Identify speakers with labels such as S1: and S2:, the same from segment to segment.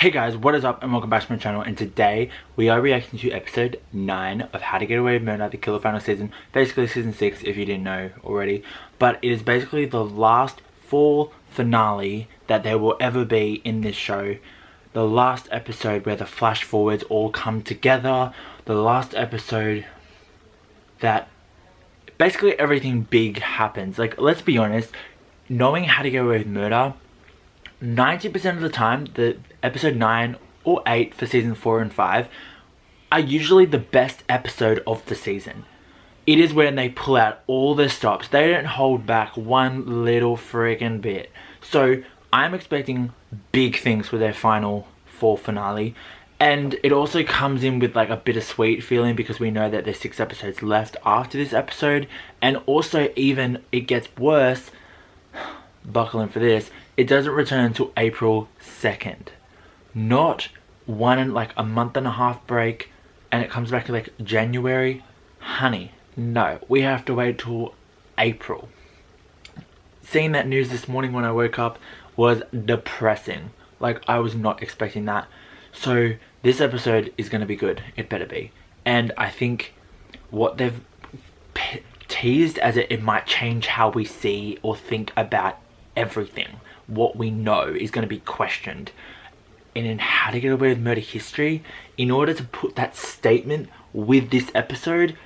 S1: Hey guys, what is up and welcome back to my channel, and today we are reacting to episode 9 of How to Get Away with Murder, the Killer final season, basically season 6 if you didn't know already, but it is basically the last full finale that there will ever be in this show. The last episode where the flash forwards all come together, the last episode that basically everything big happens. Like, let's be honest, knowing How to Get Away with Murder, 90% of the time, the episode 9 or 8 for season 4 and 5 are usually the best episode of the season. It is when they pull out all the stops. They don't hold back one little friggin' bit. So I'm expecting big things for their final 4 finale. And it also comes in with like a bittersweet feeling because we know that there's 6 episodes left after this episode. And also, even it gets worse, buckle in for this, it doesn't return until April 2nd. Not like a month and a half break and it comes back like January. Honey, no, we have to wait till April. Seeing that news this morning when I woke up was depressing. Like, I was not expecting that. So this episode is going to be good. It better be. And I think what they've teased as it might change how we see or think about everything. What we know is going to be questioned. And in How to Get Away with Murder history, in order to put that statement with this episode,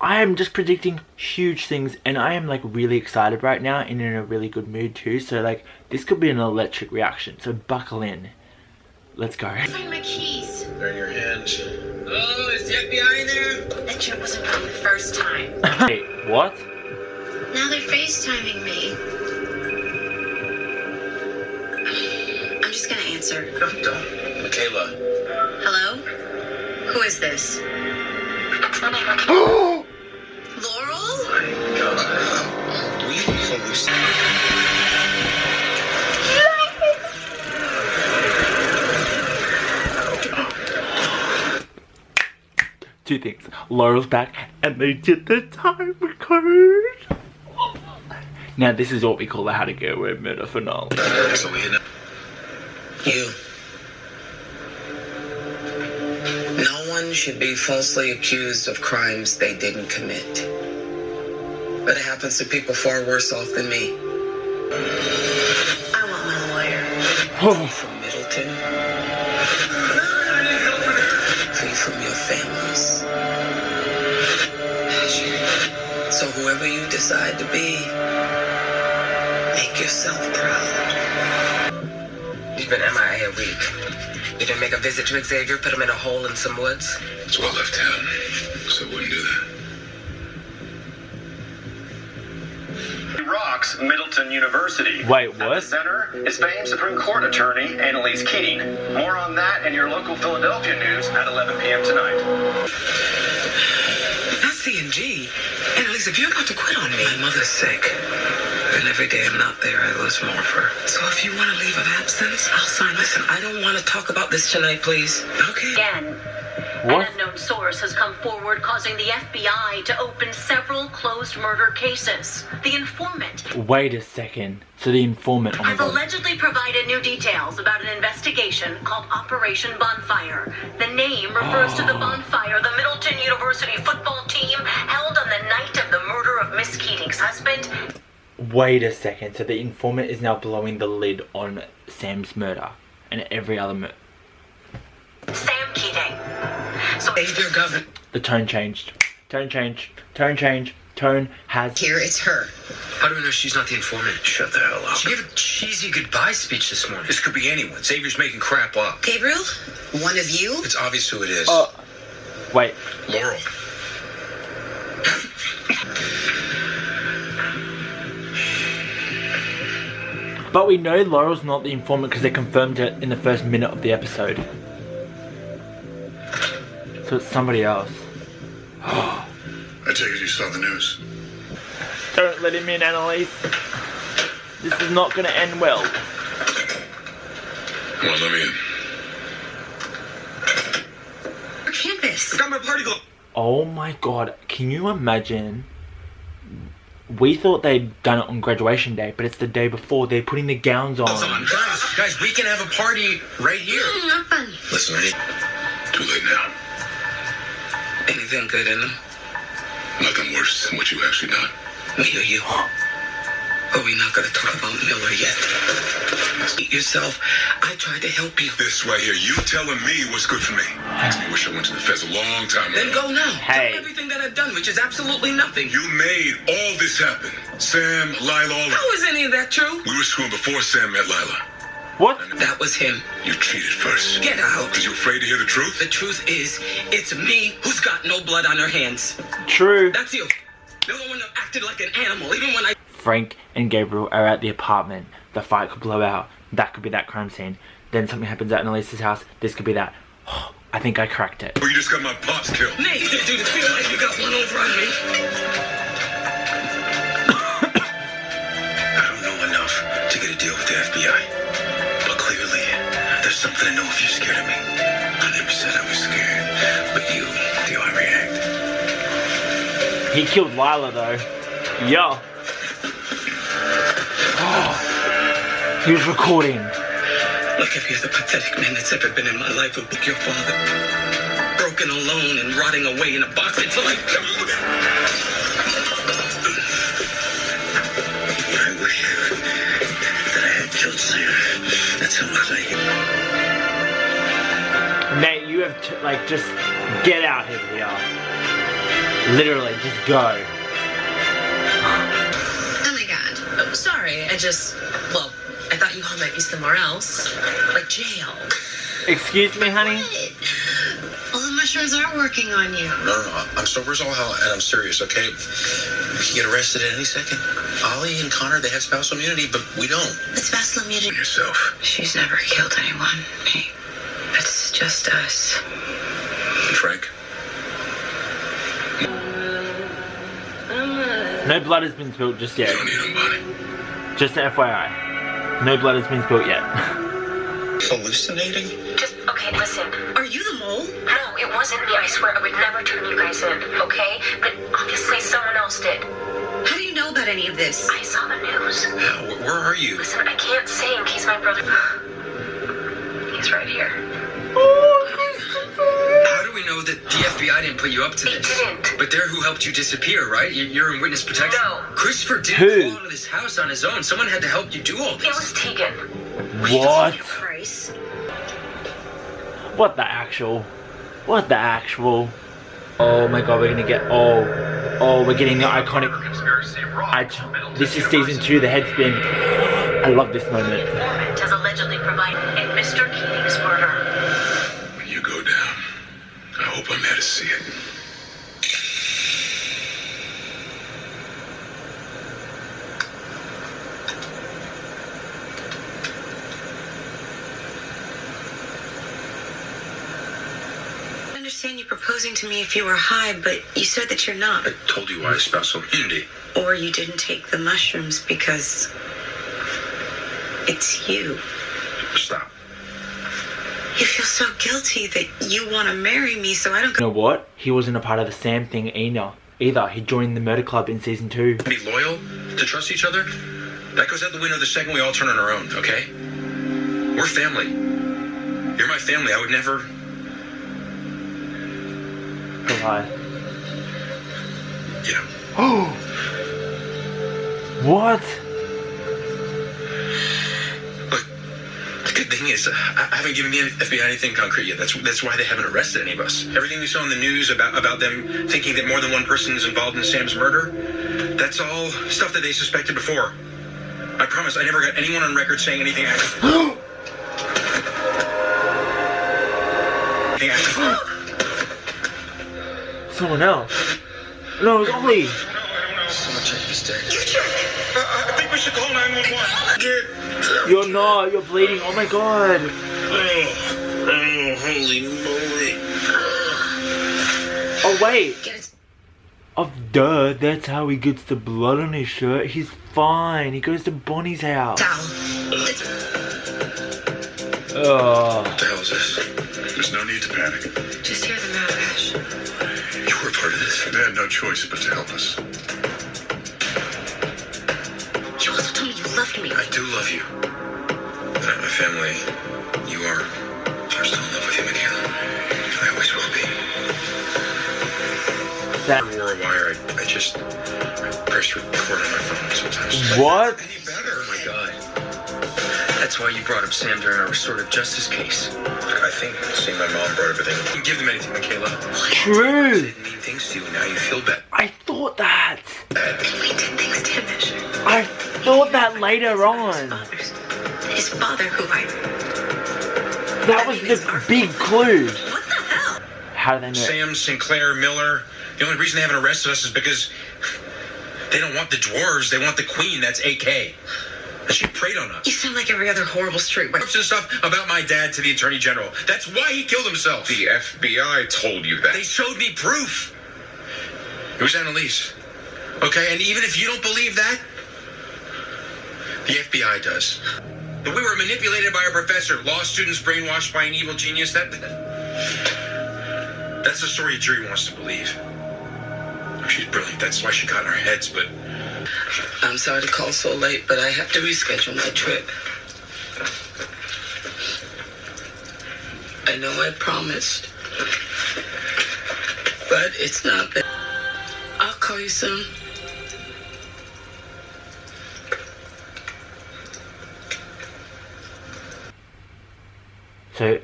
S1: I am just predicting huge things, and I am like really excited right now and in a really good mood too. So like, this could be an electric reaction, so buckle in. Let's go.
S2: Find my keys.
S3: They're in your hands.
S2: Oh, is the FBI in there? That joke wasn't from the first time.
S1: Hey, what?
S2: Now they're FaceTiming me. I'm just gonna answer.
S3: Don't. Michaela.
S2: Hello? Who is this? Laurel?
S3: My God. We
S1: Two things. Laurel's back and they did the time code. Now this is what we call the How to Get Away with Murder finale.
S3: So we know.
S4: You. No one should be falsely accused of crimes they didn't commit. But it happens to people far worse off than me.
S2: I want my lawyer.
S4: Free from Middleton. Free from your families. So whoever you decide to be, make yourself proud. You've been MIA a week. You didn't make a visit to Xavier, put him in a hole in some woods?
S3: It's well left town, so I wouldn't do that.
S5: Rocks Middleton University.
S1: Wait,
S5: At the
S1: what?
S5: center is famed Supreme Court attorney Annalise. More on that in your local Philadelphia news at 11 p.m. tonight.
S4: Not C&G. Annalise, if you're about to quit on me, my mother's sick. And every day I'm not there, I lose more of her. So if you want to leave of absence, I'll sign. Listen, I don't want to talk about this tonight, please. Okay?
S2: Again.
S1: What?
S2: An unknown source has come forward, causing the FBI to open several closed murder cases. The informant
S1: Wait a second. So the informant, oh my
S2: has
S1: God.
S2: allegedly provided new details about an investigation called Operation Bonfire. The name refers to the bonfire the Middleton University football team held on the night of the murder of Miss Keating's husband.
S1: Wait a second. So the informant is now blowing the lid on Sam's murder and every other murder.
S2: Sam Keating. So
S4: Xavier Governor.
S1: The tone changed. Tone change. Tone change. Tone has.
S4: Here, it's her. How do we know she's not the informant?
S3: Shut the hell up.
S4: She gave a cheesy goodbye speech this morning.
S3: This could be anyone. Xavier's making crap up.
S4: Gabriel? One of you?
S3: It's obvious who it is.
S1: Wait.
S3: Laurel.
S1: But we know Laurel's not the informant because they confirmed it in the first minute of the episode. So it's somebody else.
S3: I take it you saw the news.
S1: Don't let him in, Annalise. This is not going to end well.
S3: Come on, let me in.
S4: Campus.
S3: I got my party glove.
S1: Oh my God. Can you imagine we thought they'd done it on graduation day, but it's the day before. They're putting the gowns on.
S6: Guys, we can have a party right here.
S2: Not fun.
S3: Listen, too late now.
S4: Anything good in them?
S3: Nothing worse than what you actually done.
S4: Me or you? But we're not gonna talk about Miller yet. Eat yourself. I tried to help you.
S3: This right here, you telling me what's good for me. Makes me wish I went to the feds a long time ago.
S4: Then go now.
S1: Hey.
S4: Tell everything that I've done, which is absolutely nothing.
S3: You made all this happen. Sam, Lila, all of
S4: How is any of that true?
S3: We were screwing before Sam met Lila.
S1: What?
S4: That was him.
S3: You cheated first.
S4: Get out.
S3: Because you're afraid to hear the truth?
S4: The truth is, it's me who's got no blood on her hands.
S1: True.
S4: That's you. You're the one that acted like an animal, even when I...
S1: Frank and Gabriel are at the apartment. The fight could blow out. That could be that crime scene. Then something happens at Annalise's house. This could be that. I think I cracked it.
S3: Or you just got my pops killed.
S4: Nate, you do feel like you got one over on me.
S3: I don't know enough to get a deal with the FBI. But clearly, there's something I know if you're scared of me. I never said I was scared. But you, do I react?
S1: He killed Lila though. Yeah. He was recording.
S4: Look, if you're the pathetic man that's ever been in my life who took your father, broken alone and rotting away in a box until I...
S3: I wish that I had killed Sam. That's how much I hate.
S1: Nate, you have to, like, just get out of here. Literally, just go.
S2: Oh my god. Oh, sorry, well, I thought you all might be somewhere else. Like jail.
S1: Excuse me, honey?
S2: All the mushrooms are working on you.
S7: No, I'm sober as all hell, and I'm serious, okay? We can get arrested at any second. Ollie and Connor, they have spousal immunity, but we don't.
S2: The spousal immunity.
S3: Yourself.
S4: She's never killed anyone. Hey, it's just us.
S3: Frank.
S1: No blood has been spilled just yet.
S3: You don't need him, buddy.
S1: Just FYI. No blood has been spilled yet.
S7: Hallucinating?
S2: Just, okay, listen.
S8: Are you the mole?
S2: No, it wasn't me. I swear I would never turn you guys in, okay? But obviously someone else did.
S8: How do you know about any of this?
S2: I saw the news.
S7: How? Where are you?
S2: Listen, I can't say in case my brother... He's right here.
S6: How do we know that the FBI didn't put you up to
S2: They
S6: this?
S2: didn't.
S6: But they're who helped you disappear, right? You're in witness protection.
S2: No.
S6: Christopher didn't
S1: Who?
S6: fall out of this house on his own. Someone had to help you do all
S2: It
S6: this.
S2: was Tegan.
S1: What?
S8: Christ.
S1: What the actual? What the actual? Oh my god, we're gonna get... Oh, we're getting the iconic... This is season 2, the headspin. I love this moment.
S2: Informant has allegedly provided in Mr. Keating's murder.
S3: When you go down, I hope I'm there to see it.
S8: I understand you proposing to me if you were high, but you said that you're not.
S7: I told you I have spousal immunity.
S8: Or you didn't take the mushrooms because it's you.
S7: Stop.
S8: You feel so guilty that you want to marry me, so I don't
S1: You
S8: go.
S1: know what? He wasn't a part of the Sam thing either. He joined the murder club in season 2.
S7: Be loyal, to trust each other. That goes out the window the second we all turn on our own, okay? We're family. You're my family. I would never...
S1: Lie.
S7: Yeah.
S1: Oh! What?
S7: Look, the good thing is, I haven't given the FBI anything concrete yet. That's why they haven't arrested any of us. Everything we saw in the news about them thinking that more than one person is involved in Sam's murder, that's all stuff that they suspected before. I promise I never got anyone on record saying anything actually.
S1: Someone else. No, it was Ollie.
S7: Someone check this deck.
S3: I think we should call 911.
S1: You're not. You're bleeding. Oh my god.
S7: Oh, holy moly.
S1: Oh wait.
S8: Get it.
S1: Oh duh. That's how he gets the blood on his shirt. He's fine. He goes to Bonnie's house.
S8: Towel.
S1: Oh.
S7: What the hell is this?
S3: There's no need to panic.
S8: Just hear them out, Ash.
S7: You were part of this.
S3: They had no choice but to help us.
S8: loved me.
S7: I do love you. But I'm my family. You are. I'm still in love with you, Michaela. I always will be.
S1: That
S7: I wore a wire. I pressed record on my phone sometimes.
S1: what?
S7: Any better?
S6: Oh my God. That's why you brought up Sam during our restorative justice case.
S7: I think seeing my mom brought everything. You didn't give them anything, Michaela.
S1: True.
S7: They didn't mean things to you, and now you feel bad.
S1: I thought that.
S8: We did things to him.
S1: I thought that later on.
S8: His father, who
S1: That was the big clue.
S8: What the hell?
S1: How do they know?
S7: Sam, Sinclair, Miller. The only reason they haven't arrested us is because they don't want the dwarves. They want the queen. That's AK. And she preyed on us.
S8: You sound like every other horrible street.
S7: And stuff about my dad to the attorney general. That's why he killed himself.
S3: The FBI told you that.
S7: They showed me proof. It was Annalise. Okay, and even if you don't believe that, the FBI does. That we were manipulated by a professor, law students brainwashed by an evil genius. That's the story a jury wants to believe. She's brilliant. That's why she got in our heads, but
S4: I'm sorry to call so late, but I have to reschedule my trip. I know I promised, but it's not bad. I'll call you soon.
S1: So,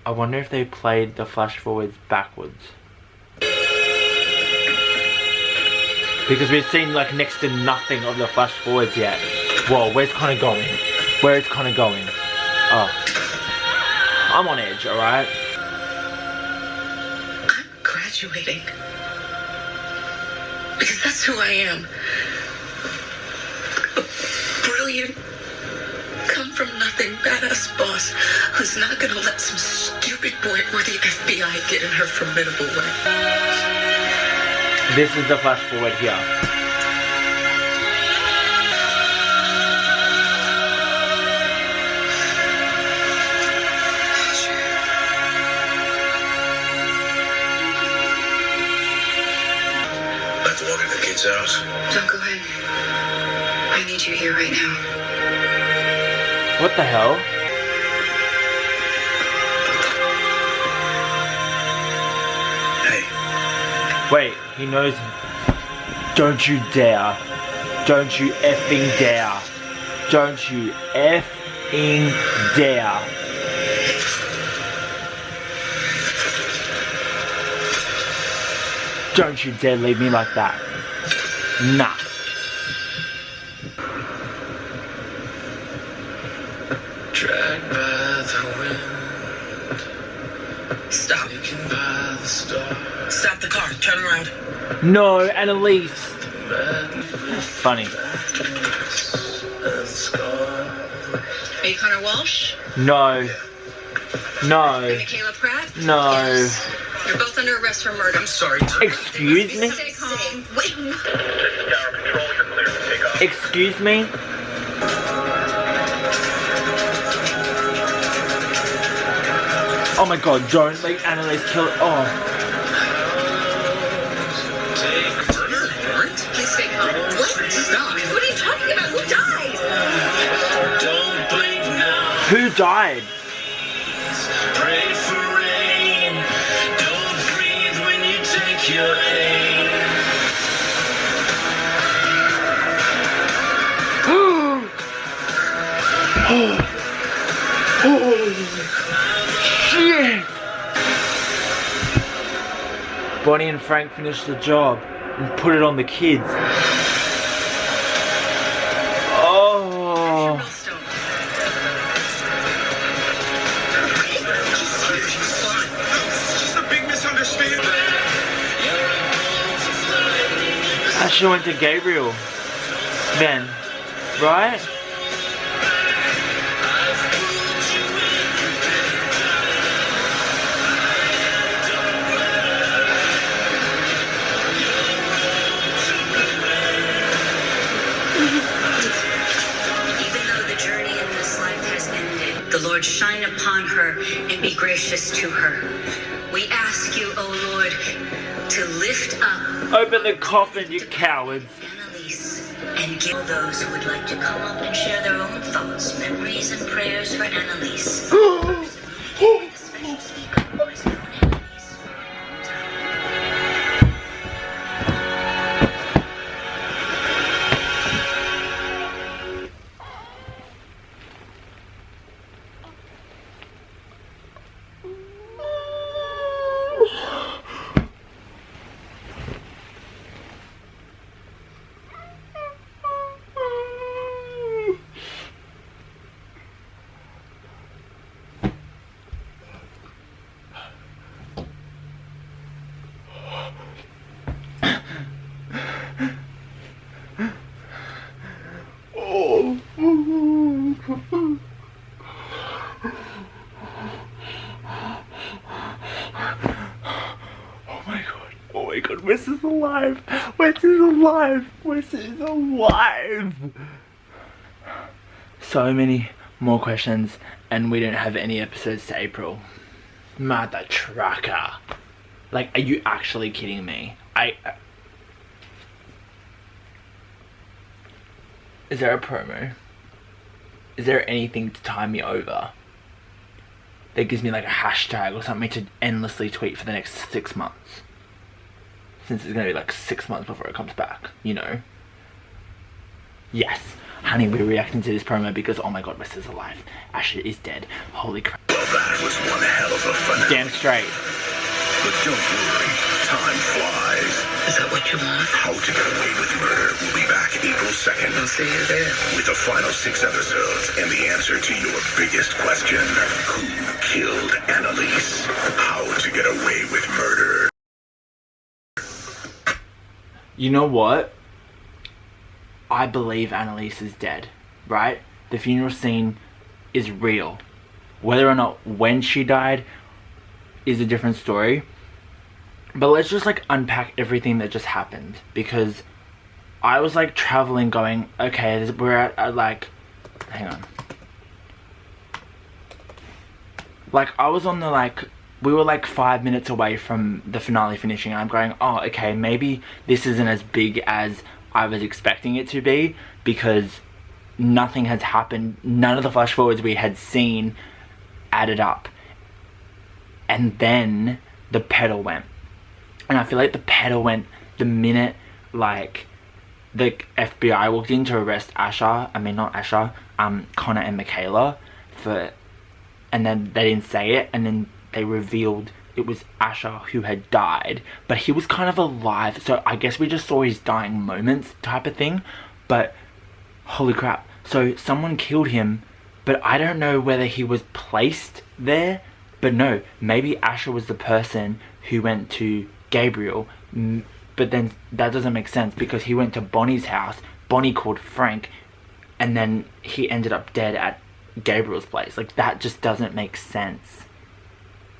S1: I wonder if they played the flash forwards backwards. Because we've seen like next to nothing of the flash forwards yet. Whoa, where's Connor going? Where is Connor going? Oh. I'm on edge, alright?
S8: I'm graduating. Because that's who I am. A brilliant, come from nothing, badass boss who's not gonna let some stupid boy or the FBI get in her formidable way.
S1: This is the flash forward here.
S3: I have to walk into the kid's house.
S8: Don't go in. I need you here right now.
S1: What the hell?
S3: Hey,
S1: Wait, he knows. Don't you dare. Don't you effing dare. Don't you effing dare. Don't you dare leave me like that. Nah.
S3: dragged by the wind,
S4: Stop.
S3: taken by the stars.
S4: Stop the car. Turn around.
S1: No, Annalise. Funny.
S8: Are you Connor Walsh?
S1: No. No.
S8: Michaela Pratt?
S1: No.
S8: Yes. You're both under arrest for murder.
S6: I'm sorry.
S1: Excuse me?
S8: Stay calm. Wait.
S5: Tower Control, you're clear to take off.
S1: Excuse me? Oh my god, don't make Annalise kill it. Oh.
S8: Please stay calm. What? Stop. What are you talking about? Who died?
S3: Don't blink now,
S1: Who died?
S3: pray for rain. Don't breathe when you take your aim.
S1: Shit! Bonnie and Frank finished the job and put it on the kids. Oh.
S8: Millstone.
S7: it's just a big misunderstanding.
S1: I should went to Gabriel. Then, right?
S2: Even though the journey in this life has ended, the Lord shine upon her and be gracious to her. We ask you, O Lord, to lift up
S1: Open the coffin, you cowards.
S2: Annalise and give those who would like to come up and share their own thoughts, memories, and prayers for Annalise. Special speaker was known Annalise.
S1: Oh my god, Wes is alive! Wes is alive! Wes is alive! So many more questions, and we don't have any episodes to April. Mother trucker. Like, are you actually kidding me? Is there a promo? Is there anything to tie me over that gives me like a hashtag or something to endlessly tweet for the next 6 months? Since it's gonna be like 6 months before it comes back, you know? Yes, honey, we're reacting to this promo because, oh my god, Wes is alive. Asher is dead. Holy crap.
S3: Well, that was one hell of a fun.
S1: Damn straight.
S3: But don't worry, time flies.
S8: Is that what you want?
S3: How to Get Away with Murder will be back April 2nd.
S8: I'll see you there.
S3: With the final 6 episodes and the answer to your biggest question. Who killed Annalise? How to Get Away with Murder.
S1: You know what? I believe Annalise is dead, right? The funeral scene is real. Whether or not when she died is a different story. But let's just like unpack everything that just happened, because I was like traveling going, okay, we're at like, hang on. Like I was on the like, we were like 5 minutes away from the finale finishing. I'm going, oh, okay, maybe this isn't as big as I was expecting it to be, because nothing has happened. None of the flash forwards we had seen added up. And then the pedal went. And I feel like the pedal went the minute like the FBI walked in to arrest Connor and Michaela and then they didn't say it, and then they revealed it was Asher who had died, but he was kind of alive, so I guess we just saw his dying moments type of thing. But holy crap, so someone killed him, but I don't know whether he was placed there. But no, maybe Asher was the person who went to Gabriel, but then that doesn't make sense because he went to Bonnie's house, Bonnie called Frank, and then he ended up dead at Gabriel's place. Like, that just doesn't make sense.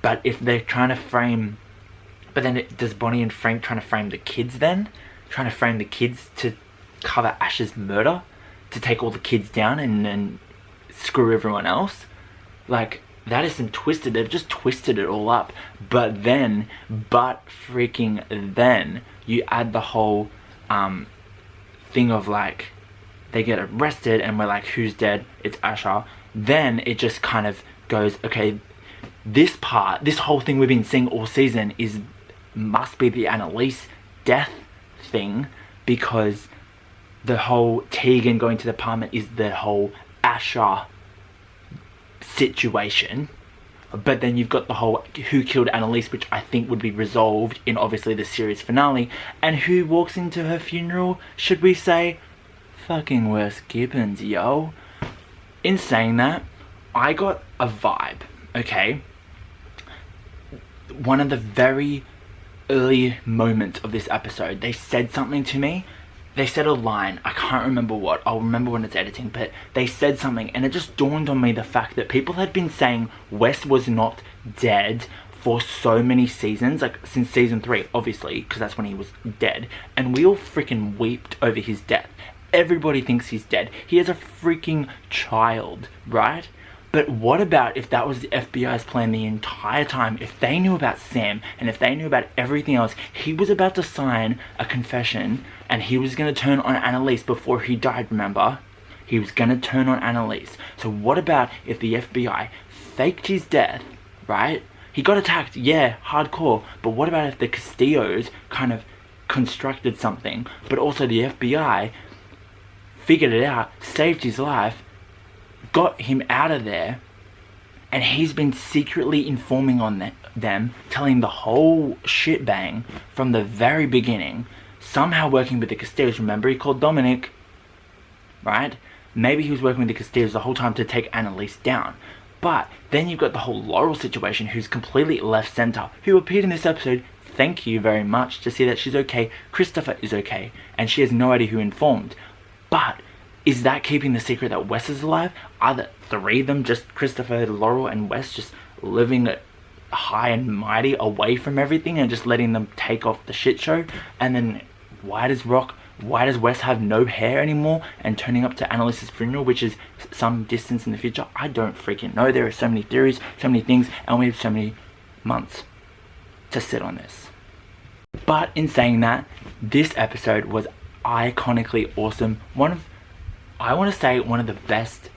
S1: But if they're trying to frame, but then does Bonnie and Frank trying to frame the kids then? Trying to frame the kids to cover Ash's murder? To take all the kids down and then screw everyone else? Like, that is some twisted, they've just twisted it all up. But freaking then, you add the whole thing of like, they get arrested and we're like, who's dead? It's Asher. Then it just kind of goes, okay, this whole thing we've been seeing all season must be the Annalise death thing, because the whole Tegan going to the apartment is the whole Asher situation. But then you've got the whole who killed Annalise, which I think would be resolved in obviously the series finale. And who walks into her funeral, should we say? Fucking Wes Gibbons, yo. In saying that, I got a vibe, okay? One of the very early moments of this episode, they said something to me. They said a line, I can't remember what, I'll remember when it's editing, but they said something and it just dawned on me the fact that people had been saying Wes was not dead for so many seasons, like since season 3, obviously, because that's when he was dead, and we all freaking wept over his death. Everybody thinks he's dead. He has a freaking child, right? But what about if that was the FBI's plan the entire time? If they knew about Sam and if they knew about everything else, he was about to sign a confession and he was going to turn on Annalise before he died, remember? He was going to turn on Annalise. So what about if the FBI faked his death, right? He got attacked, yeah, hardcore. But what about if the Castillos kind of constructed something, but also the FBI figured it out, saved his life, got him out of there, and he's been secretly informing on them, telling the whole shitbang from the very beginning, somehow working with the Castillos. Remember, he called Dominic, right? Maybe he was working with the Castillos the whole time to take Annalise down. But then you've got the whole Laurel situation, who's completely left center, who appeared in this episode. Thank you very much to see that she's okay. Christopher is okay, and she has no idea who informed. But is that keeping the secret that Wes is alive? Are the three of them, just Christopher, Laurel, and Wes, just living high and mighty away from everything and just letting them take off the shit show? And then why does Wes have no hair anymore and turning up to Annalise's funeral, which is some distance in the future? I don't freaking know. There are so many theories, so many things, and we have so many months to sit on this. But in saying that, this episode was iconically awesome. I want to say one of the best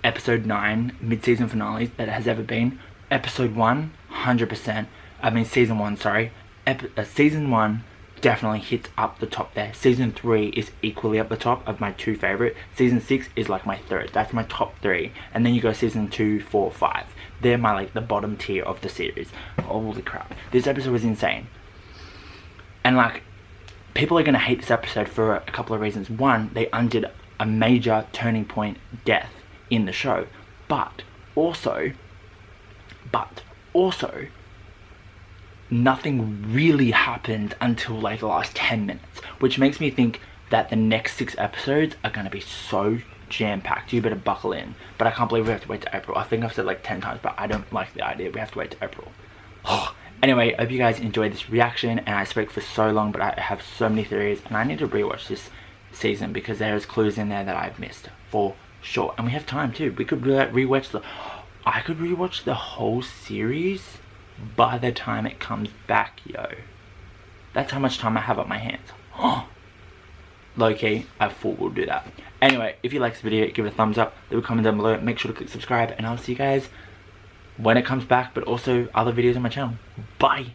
S1: episode 9 mid-season finales that has ever been. Episode 1, 100%. I mean season 1, sorry. Season 1 definitely hits up the top there. Season 3 is equally up the top of my 2 favorite. Season 6 is like my 3rd. That's my top 3. And then you go season 2, 4, 5. They're my like the bottom tier of the series. Holy crap. This episode was insane. And like, people are going to hate this episode for a couple of reasons. One, they undid a major turning point death in the show. But also, nothing really happened until like the last 10 minutes. Which makes me think that the next 6 episodes are going to be so jam-packed. You better buckle in. But I can't believe we have to wait to April. I think I've said like 10 times, but I don't like the idea we have to wait to April. Anyway, I hope you guys enjoyed this reaction, and I spoke for so long, but I have so many theories, and I need to rewatch this season because there's clues in there that I've missed for sure. And we have time too. We could rewatch I could rewatch the whole series by the time it comes back, yo. That's how much time I have on my hands. Low-key, I full will do that. Anyway, if you like this video, give it a thumbs up, leave a comment down below, make sure to click subscribe, and I'll see you guys when it comes back, but also other videos on my channel. Bye!